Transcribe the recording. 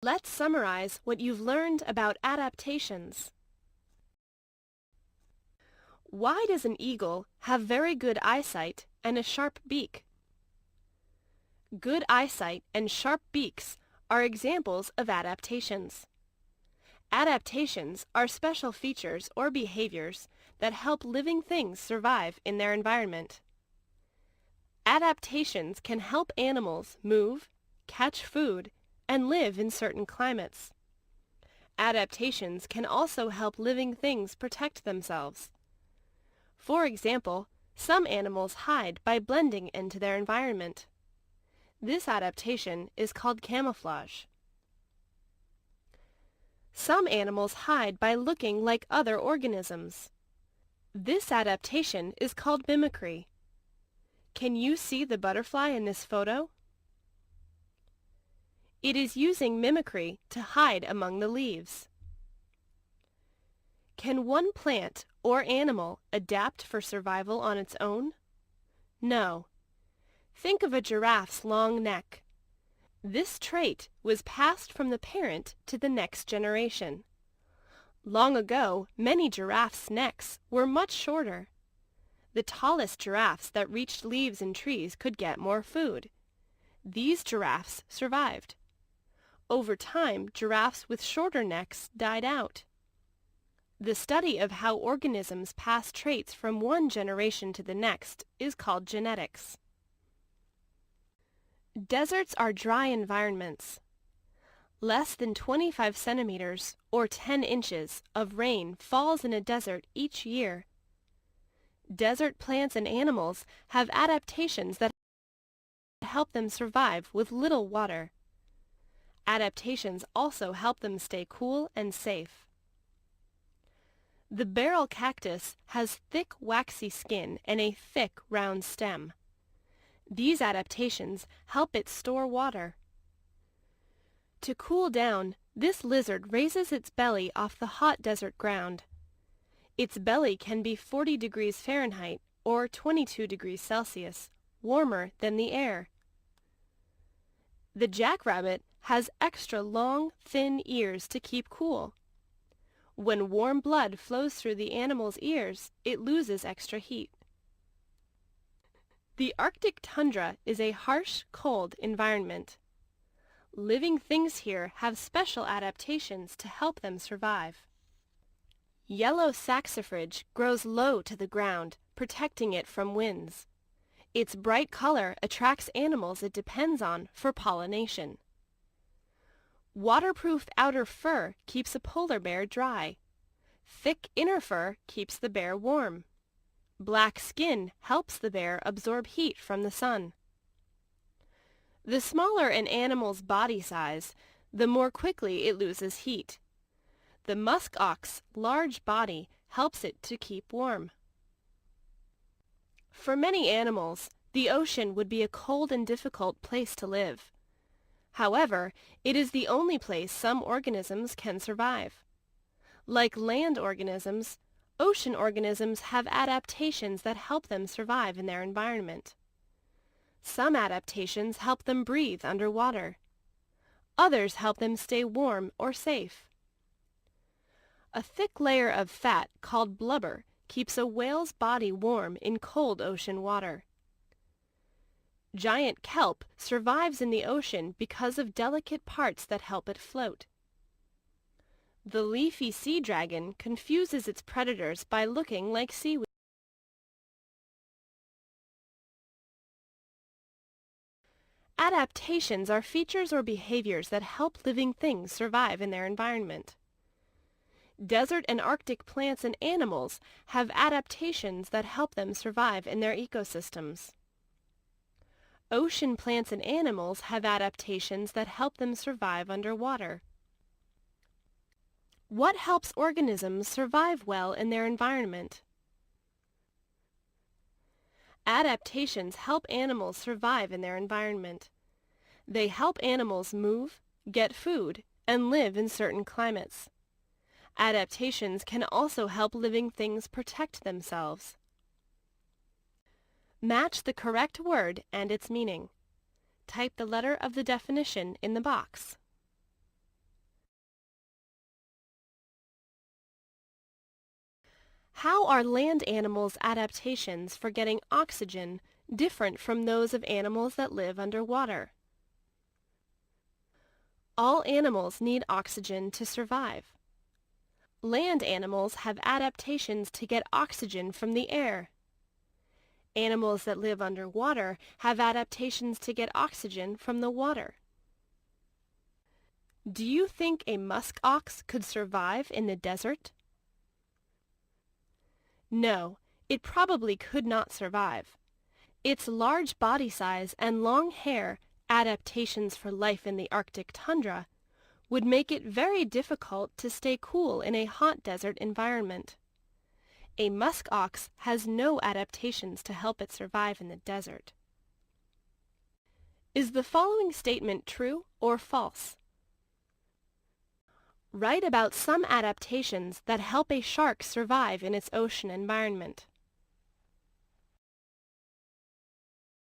Let's summarize what you've learned about adaptations. Why does an eagle have very good eyesight and a sharp beak? Good eyesight and sharp beaks are examples of adaptations. Adaptations are special features or behaviors that help living things survive in their environment. Adaptations can help animals move, catch food, and live in certain climates. Adaptations can also help living things protect themselves. For example, some animals hide by blending into their environment. This adaptation is called camouflage. Some animals hide by looking like other organisms. This adaptation is called mimicry. Can you see the butterfly in this photo? It is using mimicry to hide among the leaves. Can one plant or animal adapt for survival on its own? No. Think of a giraffe's long neck. This trait was passed from the parent to the next generation. Long ago, many giraffes' necks were much shorter. The tallest giraffes that reached leaves and trees could get more food. These giraffes survived. Over time, giraffes with shorter necks died out. The study of how organisms pass traits from one generation to the next is called genetics. Deserts are dry environments. Less than 25 centimeters, or 10 inches, of rain falls in a desert each year. Desert plants and animals have adaptations that help them survive with little water. Adaptations also help them stay cool and safe. The barrel cactus has thick, waxy skin and a thick, round stem. These adaptations help it store water. To cool down, this lizard raises its belly off the hot desert ground. Its belly can be 40 degrees Fahrenheit or 22 degrees Celsius, warmer than the air. The jackrabbit has extra long, thin ears to keep cool. When warm blood flows through the animal's ears, it loses extra heat. The Arctic tundra is a harsh, cold environment. Living things here have special adaptations to help them survive. Yellow saxifrage grows low to the ground, protecting it from winds. Its bright color attracts animals it depends on for pollination. Waterproof outer fur keeps a polar bear dry. Thick inner fur keeps the bear warm. Black skin helps the bear absorb heat from the sun. The smaller an animal's body size, the more quickly it loses heat. The musk ox's large body helps it to keep warm. For many animals, the ocean would be a cold and difficult place to live. However, it is the only place some organisms can survive. Like land organisms, ocean organisms have adaptations that help them survive in their environment. Some adaptations help them breathe underwater. Others help them stay warm or safe. A thick layer of fat called blubber keeps a whale's body warm in cold ocean water. Giant kelp survives in the ocean because of delicate parts that help it float. The leafy sea dragon confuses its predators by looking like seaweed. Adaptations are features or behaviors that help living things survive in their environment. Desert and Arctic plants and animals have adaptations that help them survive in their ecosystems. Ocean plants and animals have adaptations that help them survive underwater. What helps organisms survive well in their environment? Adaptations help animals survive in their environment. They help animals move, get food, and live in certain climates. Adaptations can also help living things protect themselves. Match the correct word and its meaning. Type the letter of the definition in the box. How are land animals' adaptations for getting oxygen different from those of animals that live underwater? All animals need oxygen to survive. Land animals have adaptations to get oxygen from the air. Animals that live underwater have adaptations to get oxygen from the water. Do you think a musk ox could survive in the desert? No, it probably could not survive. Its large body size and long hair, adaptations for life in the Arctic tundra, would make it very difficult to stay cool in a hot desert environment. A musk ox has no adaptations to help it survive in the desert. Is the following statement true or false? Write about some adaptations that help a shark survive in its ocean environment.